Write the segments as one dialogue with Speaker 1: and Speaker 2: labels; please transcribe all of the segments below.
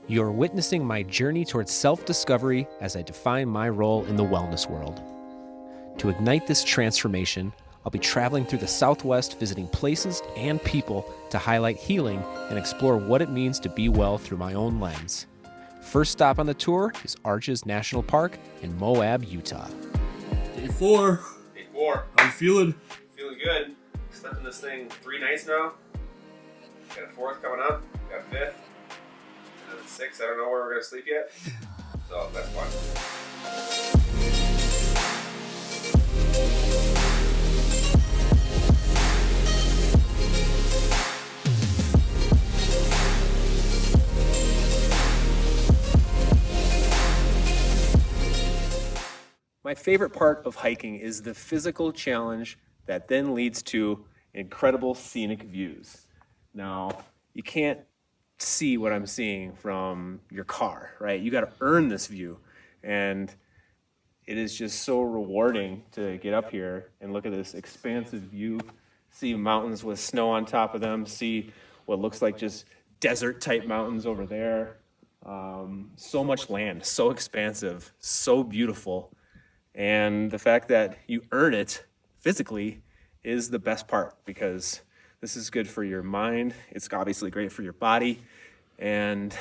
Speaker 1: You're witnessing my journey towards self-discovery as I define my role in the wellness world. To ignite this transformation, I'll be traveling through the Southwest, visiting places and people to highlight healing and explore what it means to be well through my own lens. First stop on the tour is ARCHES National Park in MOAB, Utah.
Speaker 2: Day four. How you feeling?
Speaker 3: Feeling good. Slept in this thing 3 nights now. Got a 4th coming up. Got a 5th. And then 6th. I don't know where we're going to sleep yet. So that's fun.
Speaker 1: My favorite part of hiking is the physical challenge that then leads to incredible scenic views. Now, you can't see what I'm seeing from your car, right? You got to earn this view. And it is just so rewarding to get up here and look at this expansive view, see mountains with snow on top of them, see what looks like just desert type mountains over there. So much land, so expansive, so beautiful. And the fact that you earn it physically is the best part, because this is good for your mind. It's obviously great for your body. And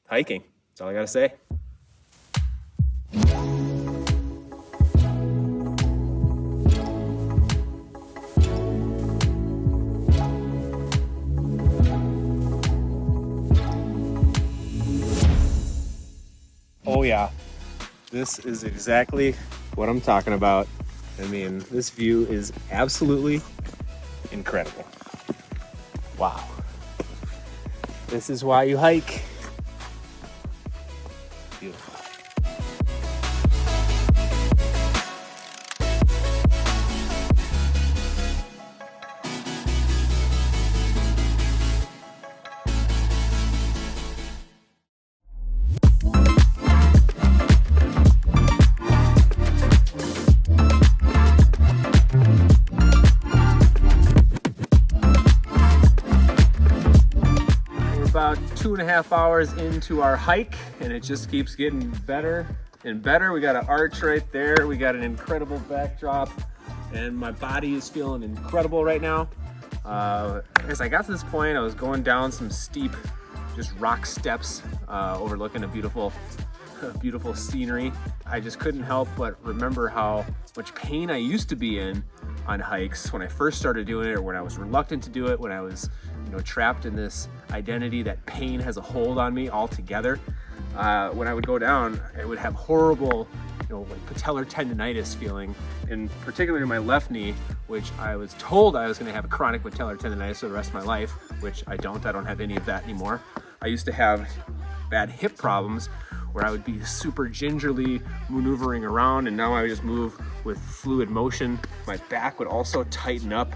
Speaker 1: hiking, that's all I gotta say. Oh yeah, this is exactly what I'm talking about. I mean, this view is absolutely incredible. Wow. This is why you hike. Beautiful. About 2.5 hours into our hike, and it just keeps getting better and better. We got an arch right there. We got an incredible backdrop, and my body is feeling incredible right now. As I got to this point, I was going down some steep, just rock steps, overlooking a beautiful scenery. I just couldn't help but remember how much pain I used to be in on hikes when I first started doing it, or when I was reluctant to do it, when I was trapped in this identity that pain has a hold on me altogether. When I would go down, I would have horrible, like patellar tendonitis feeling, in particular in my left knee, which I was told I was going to have a chronic patellar tendonitis for the rest of my life, which I don't have any of that anymore. I used to have bad hip problems where I would be super gingerly maneuvering around, and now I would just move with fluid motion. My back would also tighten up,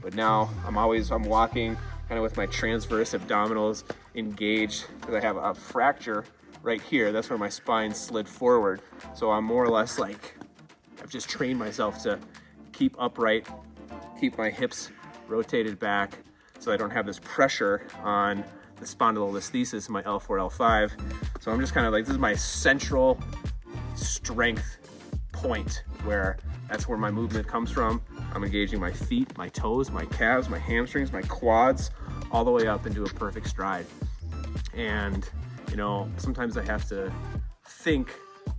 Speaker 1: but now I'm walking kind of with my transverse abdominals engaged, because I have a fracture right here. That's where my spine slid forward. So I'm more or less like, I've just trained myself to keep upright, keep my hips rotated back, so I don't have this pressure on the spondylolisthesis in my L4, L5. So I'm just kind of like, this is my central strength point, where that's where my movement comes from. I'm engaging my feet, my toes, my calves, my hamstrings, my quads, all the way up into a perfect stride. And, sometimes I have to think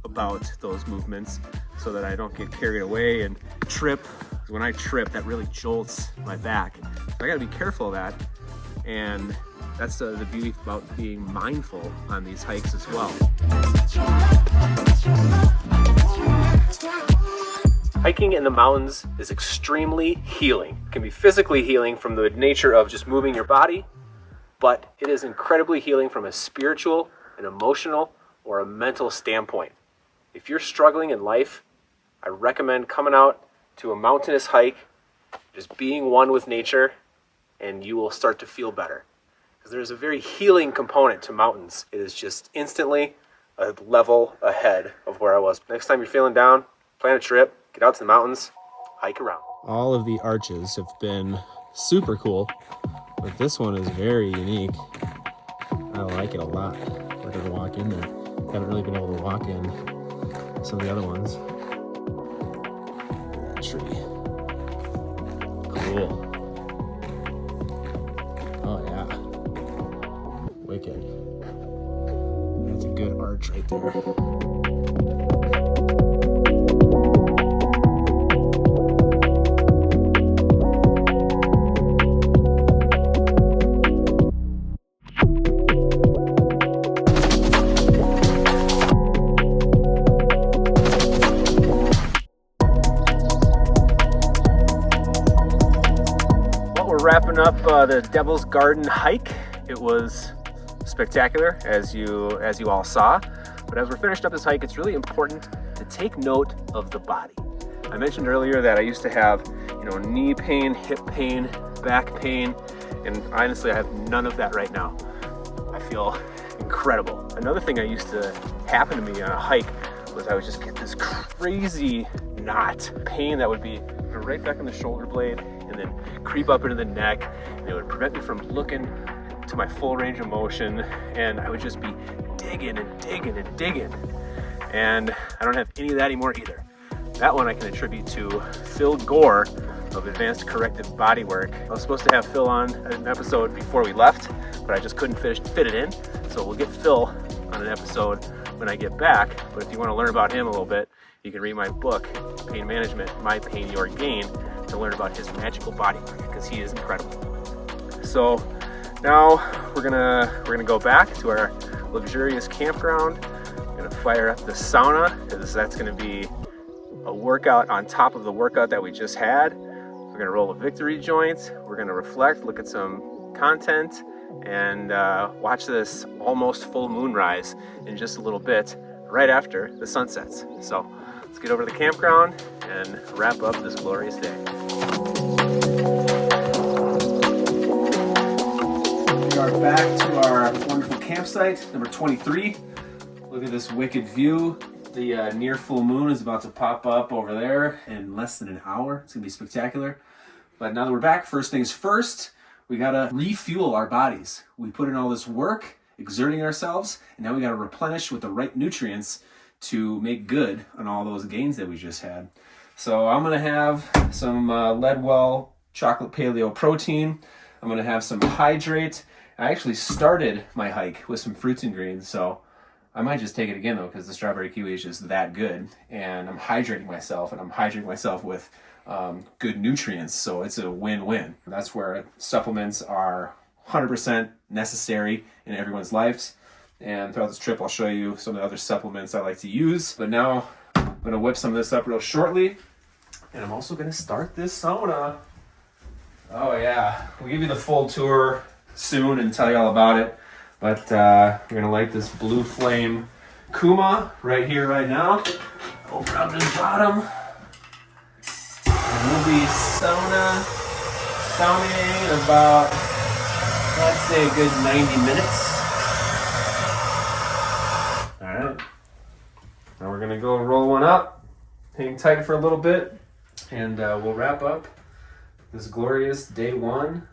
Speaker 1: about those movements so that I don't get carried away and trip. When I trip, that really jolts my back. So I gotta be careful of that. And that's the beauty about being mindful on these hikes as well. Hiking in the mountains is extremely healing. It can be physically healing from the nature of just moving your body, but it is incredibly healing from a spiritual, an emotional, or a mental standpoint. If you're struggling in life, I recommend coming out to a mountainous hike, just being one with nature, and you will start to feel better. Because there's a very healing component to mountains. It is just instantly a level ahead of where I was. Next time you're feeling down, plan a trip, get out to the mountains, hike around. All of the arches have been super cool, but this one is very unique. I like it a lot. We're gonna walk in there. Haven't really been able to walk in some of the other ones. That tree. Cool. Oh yeah. Wicked. That's a good arch right there. Wrapping up the Devil's Garden hike. It was spectacular, as you all saw. But as we're finished up this hike, it's really important to take note of the body. I mentioned earlier that I used to have, knee pain, hip pain, back pain, and honestly, I have none of that right now. I feel incredible. Another thing that used to happen to me on a hike was I would just get this crazy knot pain that would be right back in the shoulder blade and then creep up into the neck, and it would prevent me from looking to my full range of motion, and I would just be digging and digging and digging. And I don't have any of that anymore either. That one I can attribute to Phil Gore of Advanced Corrective Bodywork. I was supposed to have Phil on an episode before we left, but I just couldn't fit it in. So we'll get Phil on an episode when I get back. But if you want to learn about him a little bit, you can read my book, Pain Management, My Pain, Your Gain, to learn about his magical bodywork, because he is incredible. So now we're gonna go back to our luxurious campground. We're gonna fire up the sauna, because that's gonna be a workout on top of the workout that we just had. We're gonna roll a victory joint. We're gonna reflect, look at some content, and watch this almost full moon rise in just a little bit, right after the sun sets. So let's get over to the campground and wrap up this glorious day. We are back to our wonderful campsite, number 23. Look at this wicked view. The near full moon is about to pop up over there in less than an hour. It's gonna be spectacular. But now that we're back, first things first, we gotta refuel our bodies. We put in all this work, exerting ourselves, and now we gotta replenish with the right nutrients to make good on all those gains that we just had. So I'm gonna have some Ledwell chocolate paleo protein. I'm gonna have some hydrate. I actually started my hike with some fruits and greens, so I might just take it again though, because the strawberry kiwi is just that good. And I'm hydrating myself, and I'm hydrating myself with good nutrients, so it's a win-win. That's where supplements are 100% necessary in everyone's lives. And throughout this trip, I'll show you some of the other supplements I like to use. But now I'm gonna whip some of this up real shortly. And I'm also gonna start this sauna. Oh yeah, we'll give you the full tour soon and tell you all about it. But we're gonna light this Blue Flame Kuma right here, right now. Open up the bottom. And we'll be sauning in about, let's say, a good 90 minutes. All right. Now we're gonna go roll one up, hang tight for a little bit, and we'll wrap up this glorious day one